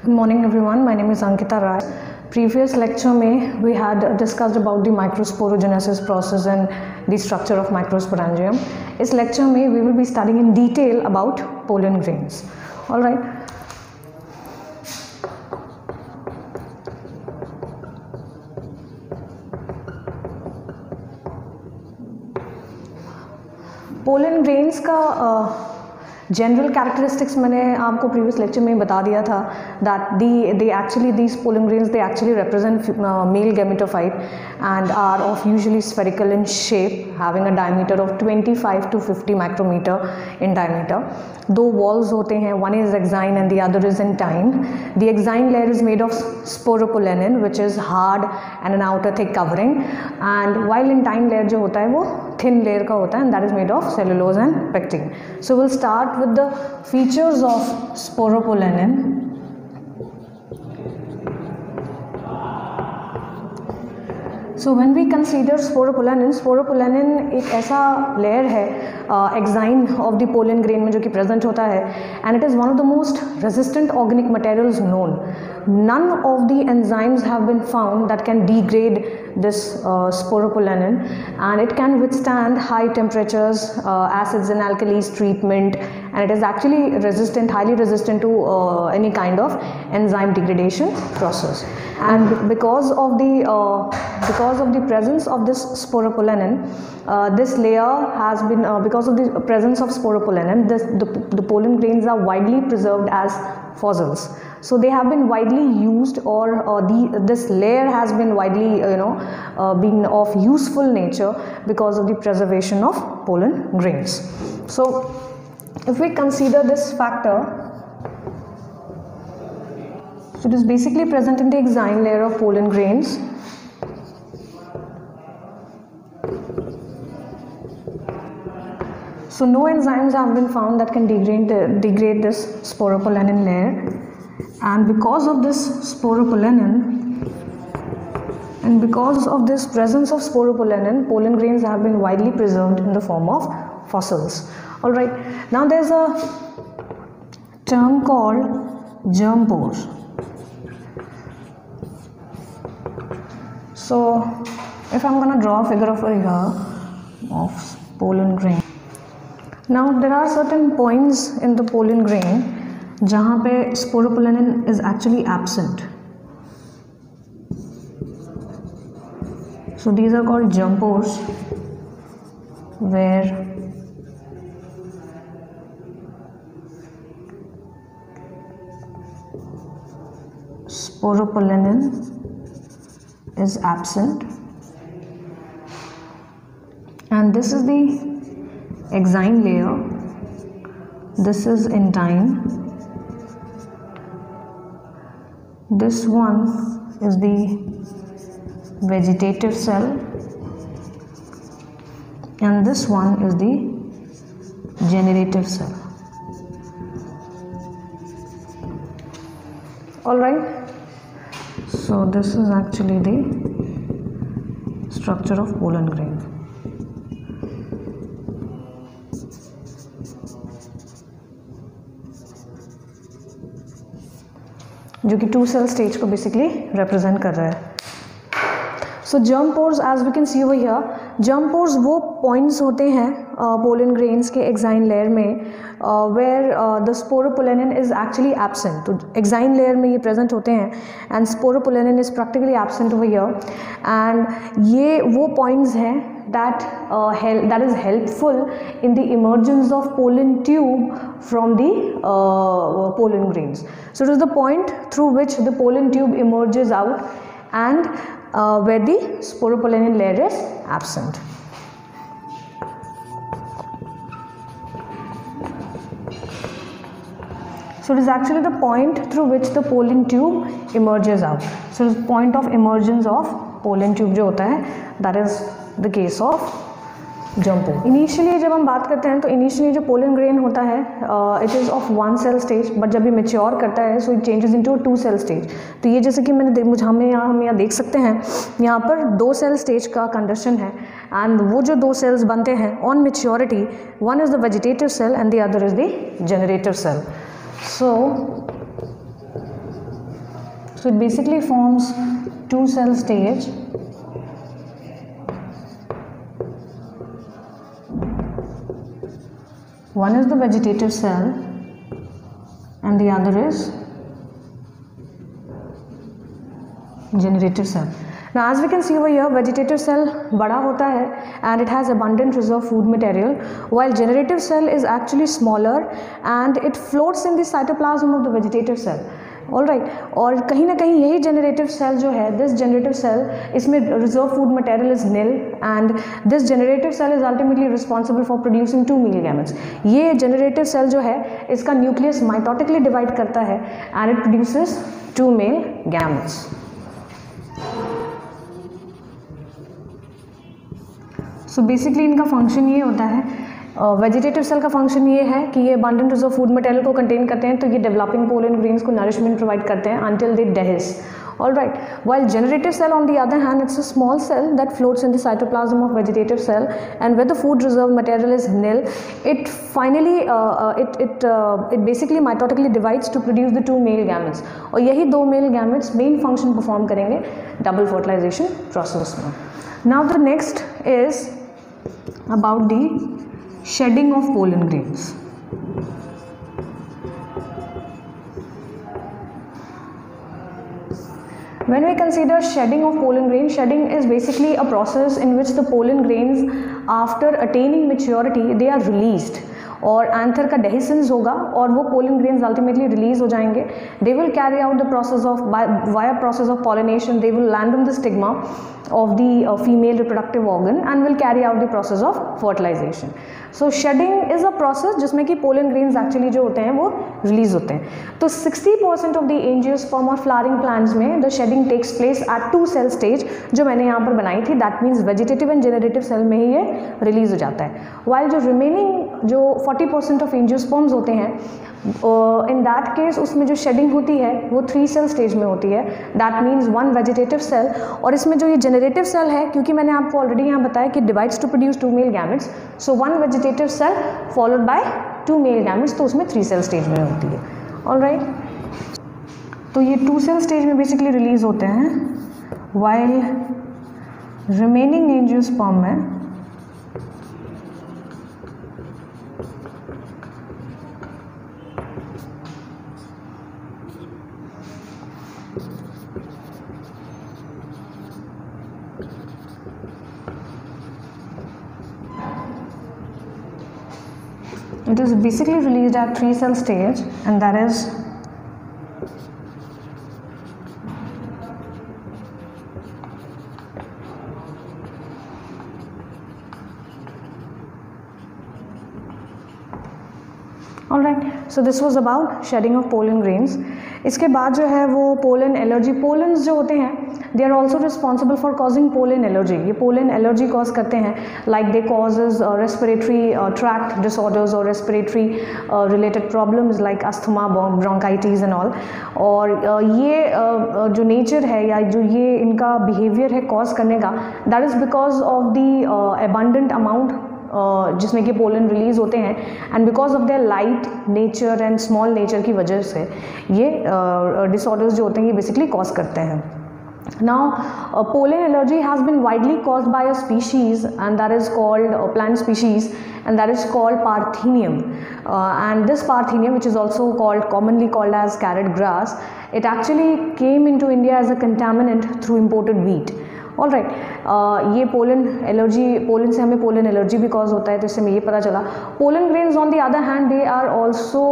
Good morning everyone, my name is Ankita Rai. Previous lecture में we had discussed about the microsporogenesis process and the structure of microsporangium. इस lecture में we will be studying in detail about pollen grains. All right. Pollen grains का general characteristics मैंने आपको previous lecture में बता दिया था that these pollen grains they actually represent male gametophyte and are of usually spherical in shape having a diameter of 25 to 50 micrometre in diameter. दो walls होते हैं, one is exine and the other is intine. The exine layer is made of sporopollenin which is hard and an outer thick covering, and while intine layer जो होता है वो thin layer का होता है and that is made of cellulose and pectin. So will start with the features of sporopollenin. So when we consider sporopollenin एक ऐसा layer है exine of the pollen grain में जो कि प्रेजेंट होता है, and it is one of the most resistant organic materials known. None of the enzymes have been found that can degrade this sporopollenin, and it can withstand high temperatures, acids and alkalis treatment, and it is actually resistant, highly resistant to any kind of enzyme degradation process. And because of the presence of this sporopollenin, this layer has been because of the presence of sporopollenin, the pollen grains are widely preserved as fossils. So they have been widely used, or this layer has been widely been of useful nature because of the preservation of pollen grains. So if we consider this factor, so it is basically present in the exine layer of pollen grains. So no enzymes have been found that can degrade this sporopollenin layer, and because of this sporopollenin and because of this presence of sporopollenin, pollen grains have been widely preserved in the form of fossils. All right, now there's a term called germ pores. So if I'm going to draw a figure over here of pollen grain, now there are certain points in the pollen grain जहाँ पे sporopollenin is actually absent. So these are called germ pores, where sporopollenin is absent, and this is the exine layer, this is intine, this one is the vegetative cell, and this one is the generative cell. All right, so this is actually the structure of pollen grain. जो कि 2 cell stage को basically represent कर रहा है. So germ pores, as we can see over here, germ pores वो points होते हैं pollen grains के एक्साइन लेयर में where the sporopollenin is actually absent. तो एक्साइन लेयर में ये प्रेजेंट होते हैं and sporopollenin is practically absent over here, and ये वो पॉइंट्स हैं that is helpful in the emergence of pollen tube from the pollen grains. So it is the point through which the pollen tube emerges out, and where the sporopollenin layer is absent. So it is actually the point through which the pollen tube emerges out. So it is the point of emergence of pollen tube जो होता है, that is the case of germ pore. Initially जब हम बात करते हैं तो initially जो पोलन ग्रेन होता है it is of 1 cell stage, but जब ये मेच्योर करता है so it changes into 2 cell stage. तो ये जैसे कि हम यहाँ देख सकते हैं, यहाँ पर 2 cell स्टेज का कंडीशन है, एंड वो जो 2 cells बनते हैं on maturity, one is the vegetative cell and the other is the generative cell. So So it basically forms two cell stage. One is the vegetative cell and the other is generative cell. Now as we can see over here, vegetative cell बड़ा होता है and it has abundant reserve food material, while generative cell is actually smaller and it floats in the cytoplasm of the vegetative cell. All right, और कहीं ना कहीं यही generative cell जो है, दिस जनरेटिव सेल, इसमें reserve food material is nil and this generative cell is ultimately responsible for producing 2 male gametes. ये generative cell जो है इसका न्यूक्लियस माइटोटिकली डिवाइड करता है and it produces 2 male gametes. So basically इनका function ये होता है, वेजिटेटिव सेल का फंक्शन ये है कि ये अबंडेंट रिजर्व फूड मटेरियल को कंटेन करते हैं, तो ये डेवलपिंग पोलन ग्रेन्स को नरिशमेंट प्रोवाइड करते हैं until they डेहिस. All right. While generative cell, on the other hand, it's a small cell that floats in the cytoplasm of vegetative cell, and where the food reserve material is nil, it finally it basically mitotically divides to produce the 2 male gametes. और यही 2 male gametes main function perform करेंगे double fertilization process में. Now the next is about the shedding of pollen grains. When we consider shedding of pollen grains, shedding is basically a process in which the pollen grains, after attaining maturity, they are released. और anther का dehiscence होगा और वो pollen grains ultimately release हो जाएंगे. They will carry out the process of via process of pollination, they will land on the stigma of the female reproductive organ and will carry out the process of fertilization. So shedding is a process जिसमें कि pollen grains actually जो होते हैं वो release होते हैं. तो 60% of the angiosperm और flowering plants में the shedding takes place at 2 cell stage जो मैंने यहाँ पर बनाई थी. That means vegetative and generative cell में ही ये release हो जाता है. While जो remaining जो 40% of angiosperms होते हैं, in that case उसमें जो shedding होती है वो 3 cell stage में होती है. That means 1 vegetative cell, और इसमें जो ये generative cell है, क्योंकि मैंने आपको ऑलरेडी यहाँ बताया कि divides to produce 2 male gametes, so 1 vegetative cell followed by 2 male gametes, तो उसमें 3 cell stage में होती है. All right, तो ये 2 cell stage में basically release होते हैं, while remaining angiosperm में it is basically released at 3 cell stage, and that is all right. So this was about shedding of pollen grains. इसके बाद जो है वो पोलन एलर्जी, पोलन्स जो होते हैं they are also responsible for causing pollen allergy. ये pollen allergy cause करते हैं, like they causes respiratory tract disorders और respiratory related problems like asthma, bronchitis and all. और ये जो नेचर है या जो ये इनका बिहेवियर है कॉज करने का, that is because of the abundant amount जिसमें कि पोलन रिलीज होते हैं, and because of their light nature and small nature की वजह से ये डिसऑर्डर्स जो होते हैं ये बेसिकली कॉज करते हैं. Now pollen allergy has been widely caused by a species, and that is called plant species, and that is called Parthenium. And this Parthenium, which is also commonly called as carrot grass, it actually came into India as a contaminant through imported wheat. All right, ये pollen allergy, pollen से हमें pollen allergy भी cause होता है, तो इससे हमें ये पता चला. Pollen grains on the other hand they are also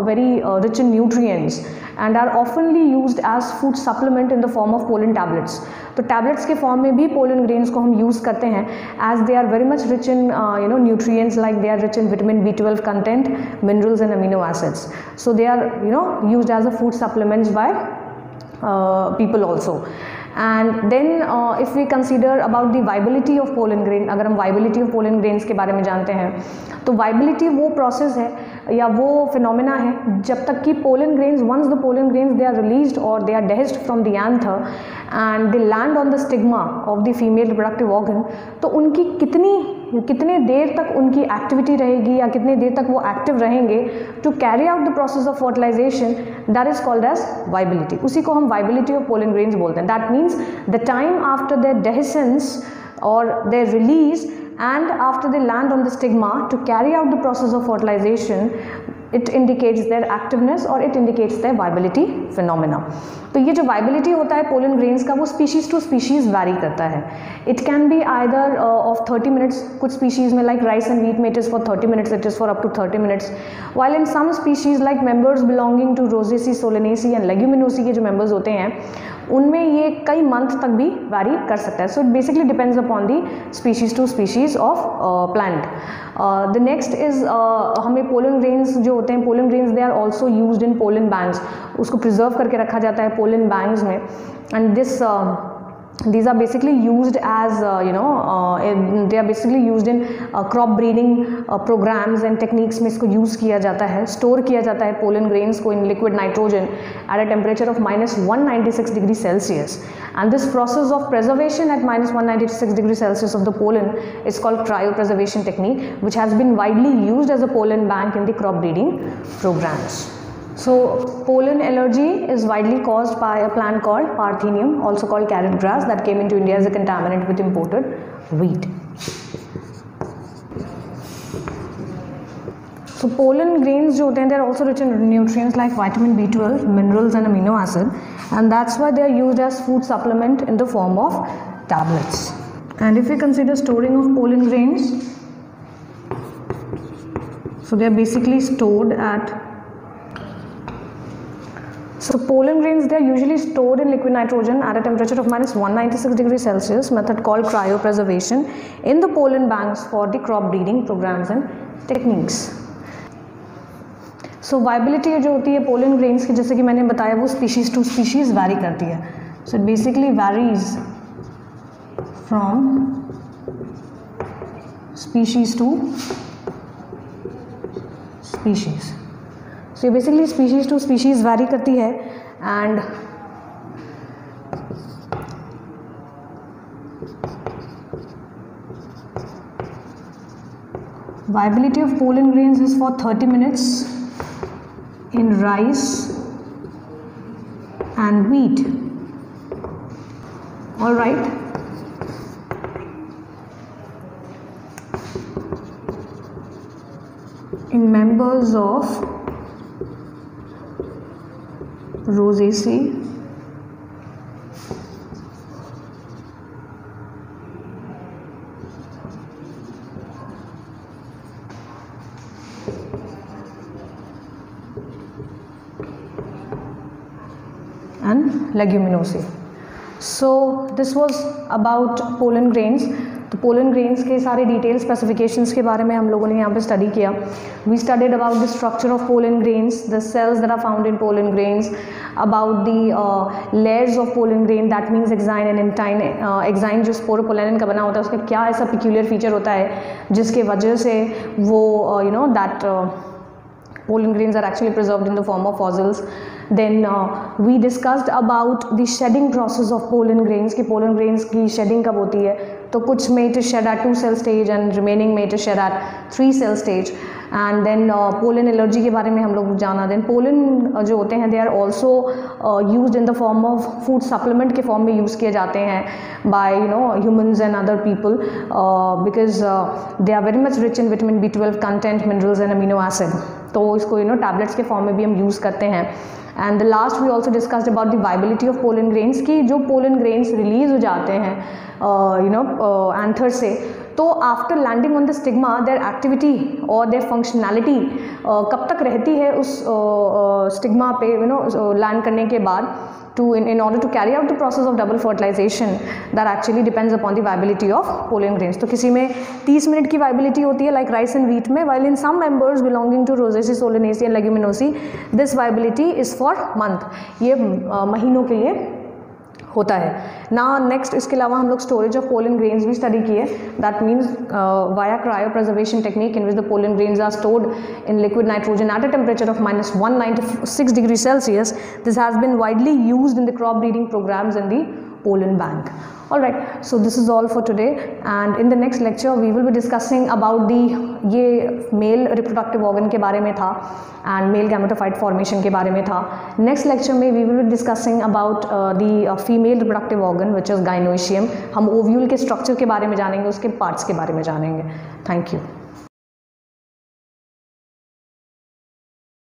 very rich in nutrients and are oftenly used as food supplement in the form of pollen tablets. तो टैबलेट्स के फॉर्म में भी पोलन ग्रेन्स को हम यूज़ करते हैं, as they are very much rich in nutrients, like they are rich in vitamin B12 content, minerals and amino acids. So they are used as a food supplements by people also. And then if we consider about the viability of pollen grain, अगर हम viability of pollen grains के बारे में जानते हैं, तो viability वो process है या वो phenomena है जब तक कि pollen grains, once the pollen grains they are released or they are dehisced from the anther and they land on the stigma of the female reproductive organ, तो उनकी कितनी कितने देर तक उनकी एक्टिविटी रहेगी या कितने देर तक वो एक्टिव रहेंगे to carry out the process of fertilization, that is called as viability. उसी को हम वाइबिलिटी ऑफ पोलन ग्रेन्स बोलते हैं। That means the time after their dehiscence or their release and after they land on the stigma to carry out the process of fertilization, it indicates their activeness or it indicates their viability phenomena। तो ये जो viability होता है pollen grains का वो species to species vary करता है। It can be either of 30 minutes, कुछ species में like rice and wheat में it is for 30 minutes, it is for up to 30 minutes, while in some species like members belonging to Rosaceae, Solanaceae and Leguminosae के जो members होते हैं उनमें ये कई मंथ तक भी वैरी कर सकता है। So it basically depends upon the species to species of plant. The next is हमें पोलन ग्रेन्स जो होते हैं, pollen grains they are also used in pollen banks, उसको प्रिजर्व करके रखा जाता है पोलन बैंक्स में। And these are basically used as they are basically used in crop breeding programs and techniques में इसको यूज़ किया जाता है। स्टोर किया जाता है पोलन ग्रेन्स को इन liquid nitrogen at a temperature of -196 degree Celsius, and this process of preservation at -196 degree Celsius of the pollen is called cryopreservation technique, which has been widely used as a pollen bank in the crop breeding programs. So pollen allergy is widely caused by a plant called Parthenium, also called carrot grass, that came into India as a contaminant with imported wheat. So pollen grains जो होते हैं, they are also rich in nutrients like vitamin B12, minerals and amino acid, and that's why they are used as food supplement in the form of tablets. And if we consider storing of pollen grains, so they are basically stored at So pollen grains, they are usually stored in liquid nitrogen at a temperature of -196 degree Celsius, method called cryopreservation, in the pollen banks for the crop breeding programs and techniques. So viability जो होती है pollen grains की, जैसे कि मैंने बताया, वो species to species vary करती है। So it basically varies from species to species. So basically species to species vary करती है and viability of pollen grains is for 30 minutes in rice and wheat. All right. In members of Rosaceae and Leguminosae. So this was about pollen grains. तो pollen grains के सारे detail specifications के बारे में हम लोगों ने यहाँ पे स्टडी किया। We studied about the structure of pollen grains, the cells that are found in pollen grains, about the layers of pollen grain, that means exine and intine. Exine जो स्पोरोपोलेनिन का बना होता है, उसका क्या ऐसा पिक्यूलियर फीचर होता है जिसके वजह से वो that pollen grains are actually preserved in the form of fossils. Then we discussed about the shedding process of pollen grains, कि pollen grains की shedding कब होती है। तो कुछ में it is shed at 2 cell stage and remaining में it is shed at 3 cell stage. And then pollen allergy के बारे में हम लोग जाना। Then pollen जो होते हैं they are also used in the form of food supplement के form में use किए जाते हैं by humans and other people because they are very much rich in vitamin B12 content, minerals and amino acid. तो इसको tablets के form में भी हम यूज़ करते हैं। And the last we also discussed about the viability of pollen grains, की जो पोलन ग्रेन्स रिलीज हो जाते हैं एंथर से, तो after landing on the stigma their activity और देयर फंक्शनैलिटी कब तक रहती है उस स्टिग्मा पे लैंड करने के बाद, in order to carry out the process of double fertilization, that actually depends upon the viability of pollen grains. तो किसी में 30 मिनट की viability होती है like rice and wheat में, while in some members belonging to Rosaceae, Solanaceae and Leguminosae this viability is for month, ये महीनों के लिए होता है ना। नेक्स्ट इसके अलावा हम लोग स्टोरेज ऑफ पोलन ग्रेन्स भी स्टडी किए, that means via cryopreservation technique in which the pollen grains are stored in liquid nitrogen at a temperature of -196 degree Celsius. This has been widely used in the crop breeding programmes in the pollen bank. Alright, so this is all for today, and in the next lecture we will be discussing about ये male reproductive organ के बारे में था and male gametophyte formation के बारे में था. Next lecture में we will be discussing about the female reproductive organ which is gynoecium. हम ओव्यूल के स्ट्रक्चर के बारे में जानेंगे, उसके पार्ट्स के बारे में जानेंगे. Thank you.